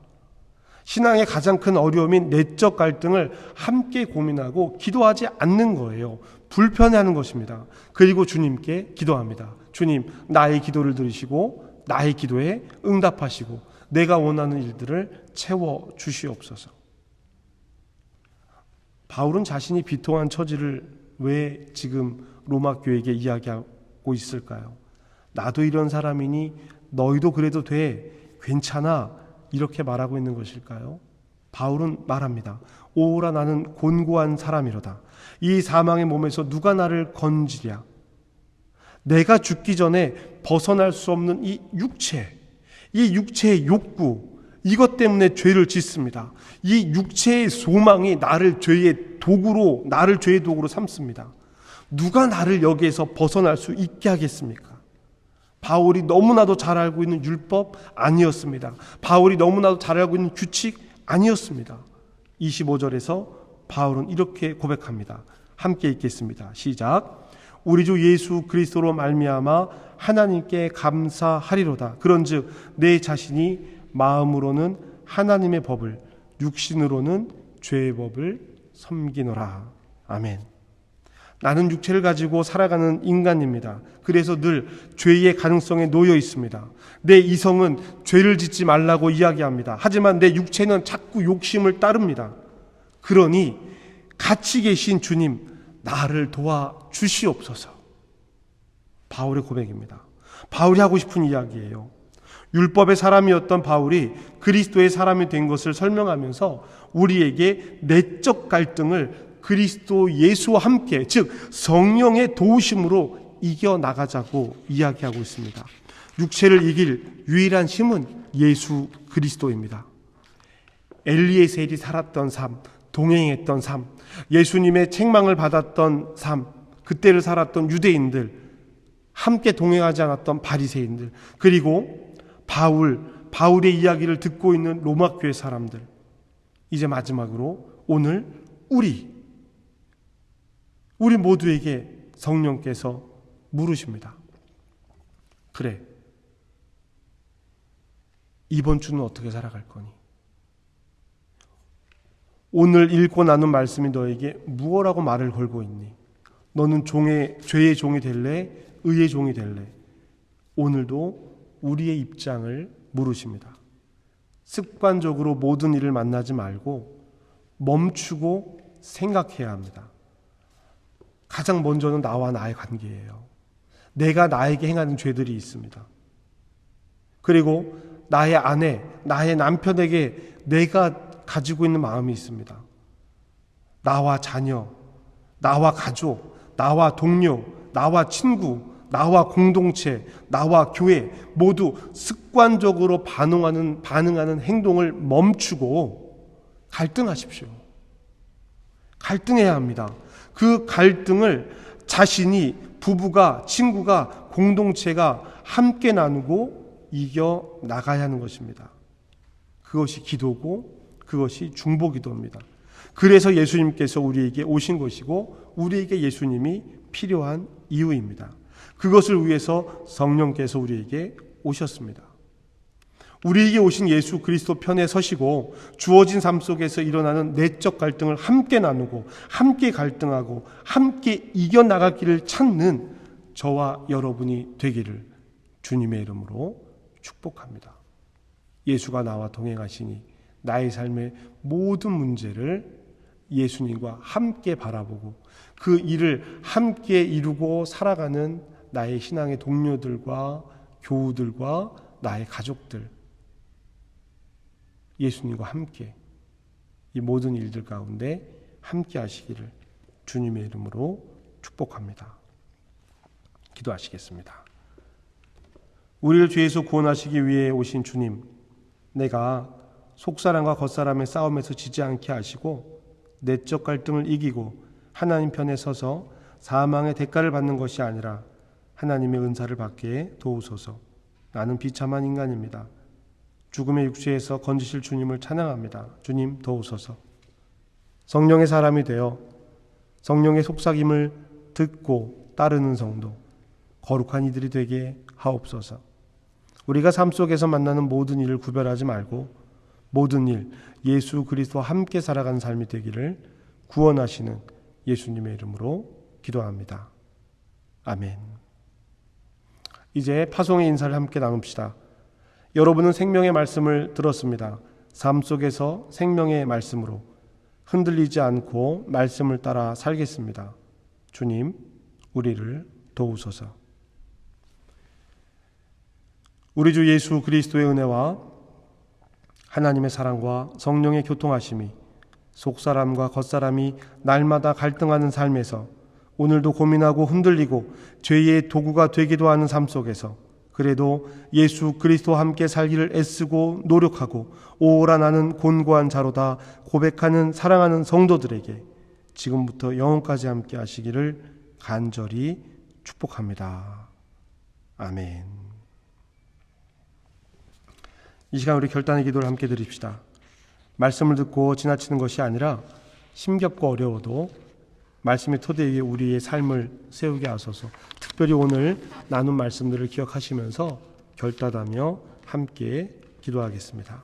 신앙의 가장 큰 어려움인 내적 갈등을 함께 고민하고 기도하지 않는 거예요. 불편해하는 것입니다. 그리고 주님께 기도합니다. 주님, 나의 기도를 들으시고 나의 기도에 응답하시고 내가 원하는 일들을 채워 주시옵소서. 바울은 자신이 비통한 처지를 왜 지금 로마 교회에게 이야기하고 있을까요? 나도 이런 사람이니 너희도 그래도 돼, 괜찮아, 이렇게 말하고 있는 것일까요? 바울은 말합니다. 오라, 나는 곤고한 사람이로다. 이 사망의 몸에서 누가 나를 건지랴. 내가 죽기 전에 벗어날 수 없는 이 육체의 욕구, 이것 때문에 죄를 짓습니다. 이 육체의 소망이 나를 죄의 도구로 삼습니다. 누가 나를 여기에서 벗어날 수 있게 하겠습니까? 바울이 너무나도 잘 알고 있는 율법 아니었습니다. 바울이 너무나도 잘 알고 있는 규칙 아니었습니다. 25절에서 바울은 이렇게 고백합니다. 함께 읽겠습니다. 시작. 우리 주 예수 그리스도로 말미암아 하나님께 감사하리로다. 그런즉 내 자신이 마음으로는 하나님의 법을, 육신으로는 죄의 법을 섬기노라. 아멘. 나는 육체를 가지고 살아가는 인간입니다. 그래서 늘 죄의 가능성에 놓여 있습니다. 내 이성은 죄를 짓지 말라고 이야기합니다. 하지만 내 육체는 자꾸 욕심을 따릅니다. 그러니 같이 계신 주님, 나를 도와주시옵소서. 바울의 고백입니다. 바울이 하고 싶은 이야기예요. 율법의 사람이었던 바울이 그리스도의 사람이 된 것을 설명하면서 우리에게 내적 갈등을 그리스도 예수와 함께, 즉 성령의 도우심으로 이겨나가자고 이야기하고 있습니다. 육체를 이길 유일한 힘은 예수 그리스도입니다. 엘리에셀이 살았던 삶, 동행했던 삶, 예수님의 책망을 받았던 삶, 그때를 살았던 유대인들, 함께 동행하지 않았던 바리새인들, 그리고 바울의 이야기를 듣고 있는 로마 교회 사람들, 이제 마지막으로 오늘 우리 모두에게 성령께서 물으십니다. 그래, 이번 주는 어떻게 살아갈 거니? 오늘 읽고 나눈 말씀이 너에게 무엇라고 말을 걸고 있니? 너는 죄의 종이 될래? 의의 종이 될래? 오늘도 우리의 입장을 물으십니다. 습관적으로 모든 일을 만나지 말고 멈추고 생각해야 합니다. 가장 먼저는 나와 나의 관계예요. 내가 나에게 행하는 죄들이 있습니다. 그리고 나의 아내, 나의 남편에게 내가 가지고 있는 마음이 있습니다. 나와 자녀, 나와 가족, 나와 동료, 나와 친구, 나와 공동체, 나와 교회 모두 습관적으로 반응하는 행동을 멈추고 갈등하십시오. 갈등해야 합니다. 그 갈등을 자신이, 부부가, 친구가, 공동체가 함께 나누고 이겨 나가야 하는 것입니다. 그것이 기도고 그것이 중보기도입니다. 그래서 예수님께서 우리에게 오신 것이고 우리에게 예수님이 필요한 이유입니다. 그것을 위해서 성령께서 우리에게 오셨습니다. 우리에게 오신 예수 그리스도 편에 서시고 주어진 삶 속에서 일어나는 내적 갈등을 함께 나누고 함께 갈등하고 함께 이겨나갈 길을 찾는 저와 여러분이 되기를 주님의 이름으로 축복합니다. 예수가 나와 동행하시니 나의 삶의 모든 문제를 예수님과 함께 바라보고 그 일을 함께 이루고 살아가는 나의 신앙의 동료들과 교우들과 나의 가족들, 예수님과 함께 이 모든 일들 가운데 함께 하시기를 주님의 이름으로 축복합니다. 기도하시겠습니다. 우리를 죄에서 구원하시기 위해 오신 주님, 내가 속사람과 겉사람의 싸움에서 지지 않게 하시고 내적 갈등을 이기고 하나님 편에 서서 사망의 대가를 받는 것이 아니라 하나님의 은사를 받게 도우소서. 나는 비참한 인간입니다. 죽음의 육체에서 건지실 주님을 찬양합니다. 주님 도우소서. 성령의 사람이 되어 성령의 속삭임을 듣고 따르는 성도, 거룩한 이들이 되게 하옵소서. 우리가 삶 속에서 만나는 모든 일을 구별하지 말고 모든 일 예수 그리스도와 함께 살아가는 삶이 되기를 구원하시는 예수님의 이름으로 기도합니다. 아멘. 이제 파송의 인사를 함께 나눕시다. 여러분은 생명의 말씀을 들었습니다. 삶 속에서 생명의 말씀으로 흔들리지 않고 말씀을 따라 살겠습니다. 주님, 우리를 도우소서. 우리 주 예수 그리스도의 은혜와 하나님의 사랑과 성령의 교통하심이 속사람과 겉사람이 날마다 갈등하는 삶에서 오늘도 고민하고 흔들리고 죄의 도구가 되기도 하는 삶 속에서 그래도 예수 그리스도와 함께 살기를 애쓰고 노력하고 오라 나는 곤고한 자로다 고백하는 사랑하는 성도들에게 지금부터 영원까지 함께 하시기를 간절히 축복합니다. 아멘. 이 시간 우리 결단의 기도를 함께 드립시다. 말씀을 듣고 지나치는 것이 아니라 힘겹고 어려워도 말씀의 토대 위에 우리의 삶을 세우게 하소서. 특별히 오늘 나눈 말씀들을 기억하시면서 결단하며 함께 기도하겠습니다.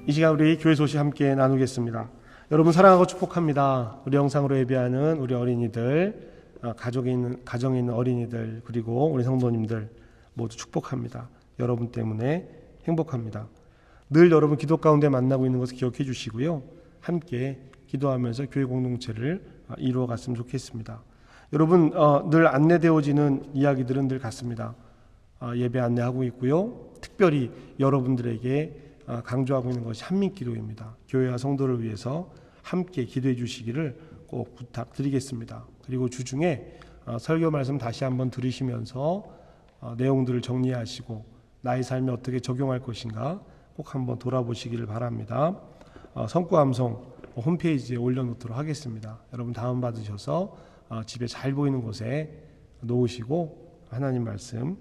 이 시간 우리 교회 소식 함께 나누겠습니다. 여러분 사랑하고 축복합니다. 우리 영상으로 예배하는 우리 어린이들, 가정에 있는 어린이들, 그리고 우리 성도님들 모두 축복합니다. 여러분 때문에 행복합니다. 늘 여러분 기도 가운데 만나고 있는 것을 기억해 주시고요. 함께 기도하면서 교회 공동체를 이루어 갔으면 좋겠습니다. 여러분 늘 안내되어지는 이야기들은 늘 같습니다. 예배 안내하고 있고요. 특별히 여러분들에게 강조하고 있는 것이 한민기도입니다. 교회와 성도를 위해서 함께 기도해 주시기를 꼭 부탁드리겠습니다. 그리고 주중에 설교 말씀 다시 한번 들으시면서 내용들을 정리하시고 나의 삶에 어떻게 적용할 것인가 꼭 한번 돌아보시기를 바랍니다. 성구암송 홈페이지에 올려놓도록 하겠습니다. 여러분 다운받으셔서 집에 잘 보이는 곳에 놓으시고 하나님 말씀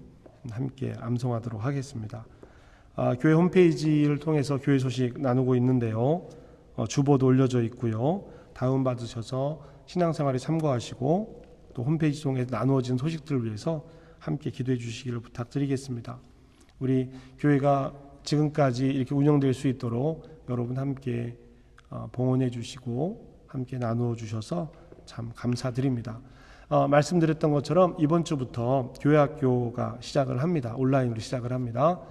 함께 암송하도록 하겠습니다. 교회 홈페이지를 통해서 교회 소식 나누고 있는데요. 주보도 올려져 있고요. 다운받으셔서 신앙생활에 참고하시고 또 홈페이지 통해서 나누어진 소식들을 위해서 함께 기도해 주시기를 부탁드리겠습니다. 우리 교회가 지금까지 이렇게 운영될 수 있도록 여러분 함께 봉헌해 주시고 함께 나누어 주셔서 참 감사드립니다. 말씀드렸던 것처럼 이번 주부터 교회학교가 시작을 합니다. 온라인으로 시작을 합니다.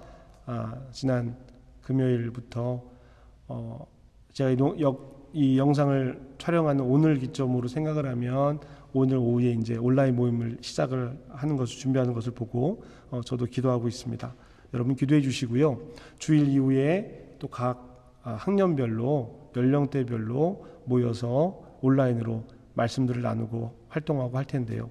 지난 금요일부터 제가 이 영상을 촬영하는 오늘 기점으로 생각을 하면 오늘 오후에 이제 온라인 모임을 시작을 하는 것을 준비하는 것을 보고 저도 기도하고 있습니다. 여러분 기도해 주시고요. 주일 이후에 또 각 학년별로 연령대별로 모여서 온라인으로 말씀들을 나누고 활동하고 할 텐데요.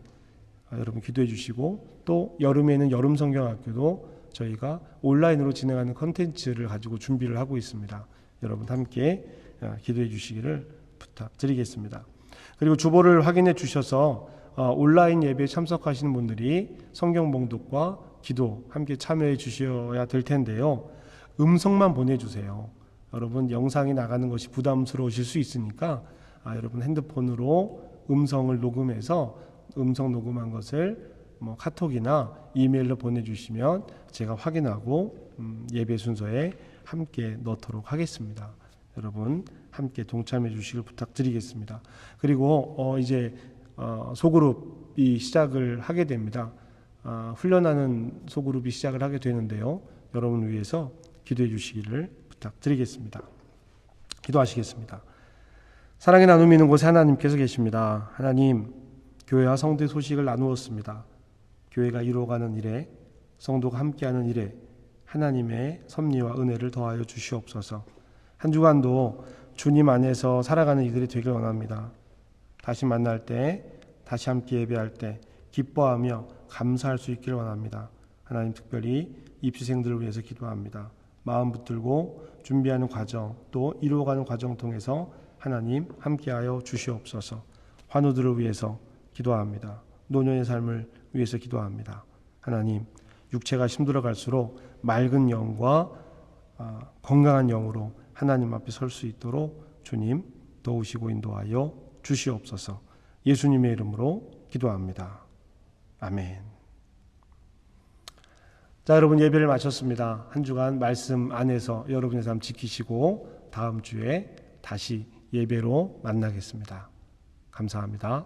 여러분 기도해 주시고 또 여름에는 여름 성경학교도 저희가 온라인으로 진행하는 컨텐츠를 가지고 준비를 하고 있습니다. 여러분 함께 기도해 주시기를 부탁드리겠습니다. 그리고 주보를 확인해 주셔서 온라인 예배에 참석하시는 분들이 성경 봉독과 기도 함께 참여해 주셔야 될 텐데요. 음성만 보내주세요. 여러분 영상이 나가는 것이 부담스러우실 수 있으니까 여러분 핸드폰으로 음성을 녹음해서 음성 녹음한 것을 카톡이나 이메일로 보내주시면 제가 확인하고 예배 순서에 함께 넣도록 하겠습니다. 여러분 함께 동참해 주시길 부탁드리겠습니다. 그리고 이제 소그룹이 시작을 하게 됩니다. 훈련하는 소그룹이 시작을 하게 되는데요. 여러분을 위해서 기도해 주시기를 부탁드리겠습니다. 기도하시겠습니다. 사랑의 나눔이 있는 곳에 하나님께서 계십니다. 하나님, 교회와 성도의 소식을 나누었습니다. 교회가 이루어가는 일에, 성도가 함께하는 일에 하나님의 섭리와 은혜를 더하여 주시옵소서. 한 주간도 주님 안에서 살아가는 이들이 되길 원합니다. 다시 만날 때, 다시 함께 예배할 때 기뻐하며 감사할 수 있기를 원합니다. 하나님, 특별히 입시생들을 위해서 기도합니다. 마음 붙들고 준비하는 과정, 또 이루어가는 과정 통해서 하나님 함께하여 주시옵소서. 환우들을 위해서 기도합니다. 노년의 삶을 위해서 기도합니다. 하나님, 육체가 힘들어갈수록 맑은 영과 건강한 영으로 하나님 앞에 설 수 있도록 주님 도우시고 인도하여 주시옵소서. 예수님의 이름으로 기도합니다. 아멘. 자, 여러분 예배를 마쳤습니다. 한 주간 말씀 안에서 여러분의 삶 지키시고 다음 주에 다시 예배로 만나겠습니다. 감사합니다.